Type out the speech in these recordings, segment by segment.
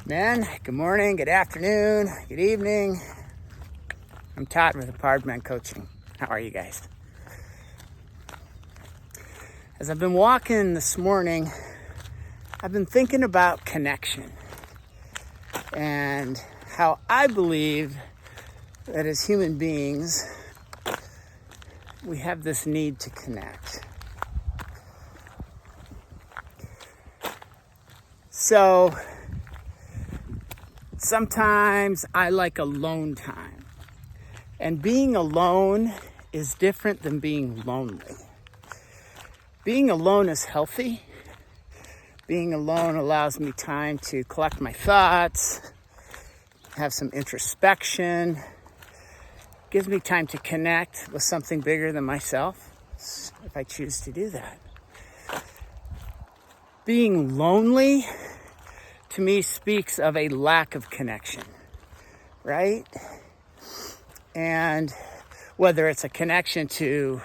Men, good morning, good afternoon, good evening. I'm Todd with Empowered Men Coaching. How are you guys? As I've been walking this morning, I've been thinking about connection and how I believe that as human beings, we have this need to connect. So sometimes I like alone time. And being alone is different than being lonely. Being alone is healthy. Being alone allows me time to collect my thoughts, have some introspection, gives me time to connect with something bigger than myself, if I choose to do that. Being lonely, to me, speaks of a lack of connection, right? And whether it's a connection to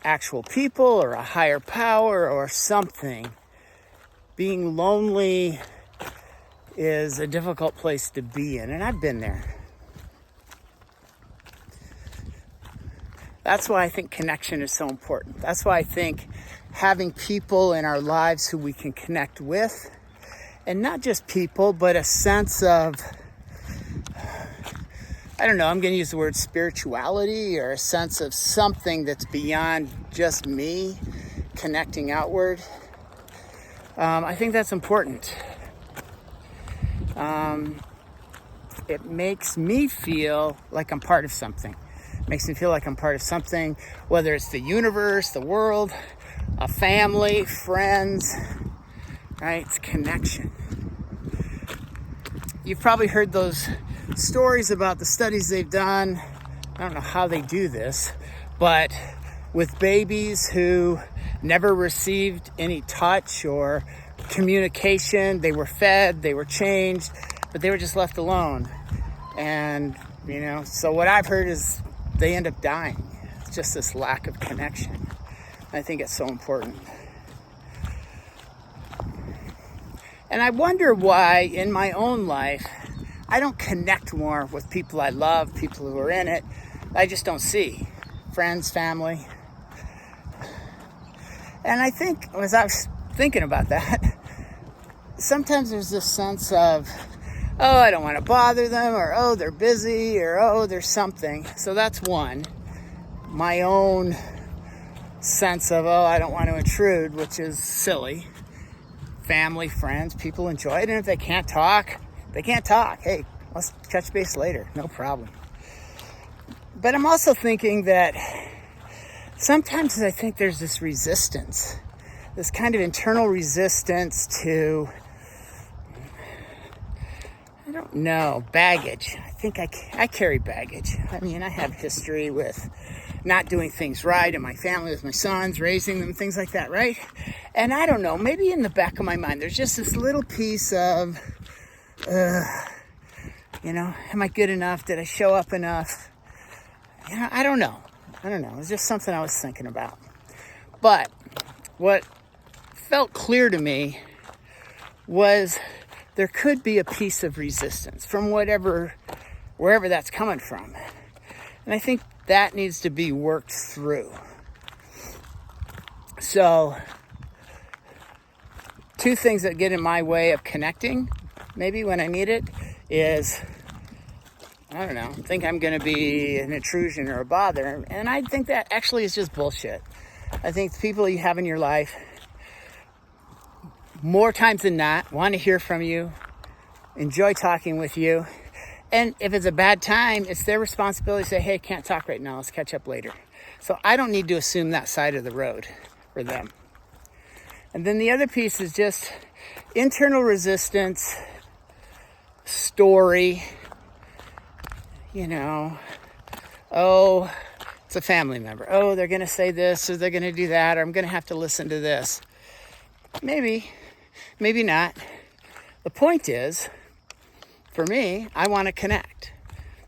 actual people or a higher power or something, being lonely is a difficult place to be in, and I've been there. That's why I think connection is so important. That's why I think having people in our lives who we can connect with, and not just people, but a sense of, I don't know, I'm going to use the word spirituality, or a sense of something that's beyond just me connecting outward. I think that's important. It makes me feel like I'm part of something. It makes me feel like I'm part of something, whether it's the universe, the world, a family, friends, right? It's connection. You've probably heard those stories about the studies they've done. I don't know how they do this, but with babies who never received any touch or communication, they were fed, they were changed, but they were just left alone. And, so what I've heard is they end up dying. It's just this lack of connection. I think it's so important. And I wonder why in my own life, I don't connect more with people I love, people who are in it. I just don't see friends, family. And I think, as I was thinking about that, sometimes there's this sense of, oh, I don't want to bother them, or oh, they're busy, or oh, there's something. So that's one. My own sense of, oh, I don't want to intrude, which is silly. Family, friends, people enjoy it. And if they can't talk, they can't talk. Hey, let's touch base later. No problem. But I'm also thinking that sometimes I think there's this resistance, this kind of internal resistance to, I don't know, baggage. I think I carry baggage. I mean, I have history with not doing things right in my family with my sons, raising them, things like that, right? And I don't know, maybe in the back of my mind, there's just this little piece of, am I good enough? Did I show up enough? I don't know. It's just something I was thinking about. But what felt clear to me was there could be a piece of resistance from wherever that's coming from. And I think that needs to be worked through. So, two things that get in my way of connecting, maybe when I need it, is, I don't know, think I'm going to be an intrusion or a bother. And I think that actually is just bullshit. I think the people you have in your life, more times than not, want to hear from you, enjoy talking with you. And if it's a bad time, it's their responsibility to say, hey, can't talk right now, let's catch up later. So I don't need to assume that side of the road for them. And then the other piece is just internal resistance, story, oh, it's a family member. Oh, they're going to say this, or they're going to do that, or I'm going to have to listen to this. Maybe not. The point is, for me, I want to connect.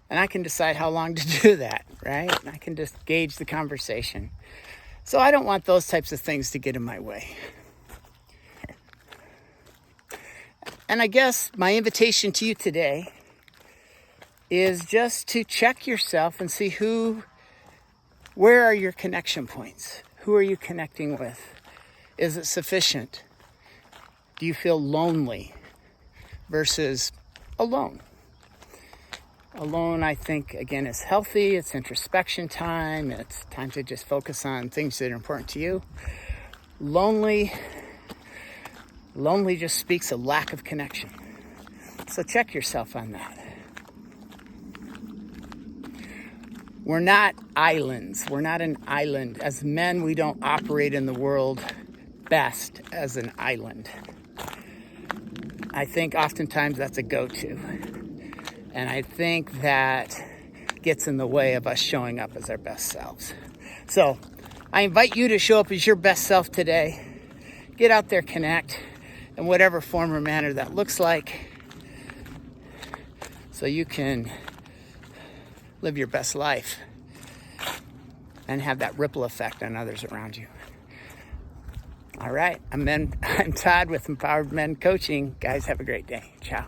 And I can decide how long to do that, right? I can just gauge the conversation. So I don't want those types of things to get in my way. And I guess my invitation to you today is just to check yourself and see where are your connection points? Who are you connecting with? Is it sufficient? Do you feel lonely versus alone? Alone, I think, again, is healthy. It's introspection time. It's time to just focus on things that are important to you. Lonely just speaks of lack of connection. So check yourself on that. We're not islands. We're not an island. As men, we don't operate in the world best as an island. I think oftentimes that's a go-to. And I think that gets in the way of us showing up as our best selves. So I invite you to show up as your best self today. Get out there, connect in whatever form or manner that looks like, so you can live your best life and have that ripple effect on others around you. All right, I'm Todd with Empowered Men Coaching. Guys, have a great day. Ciao.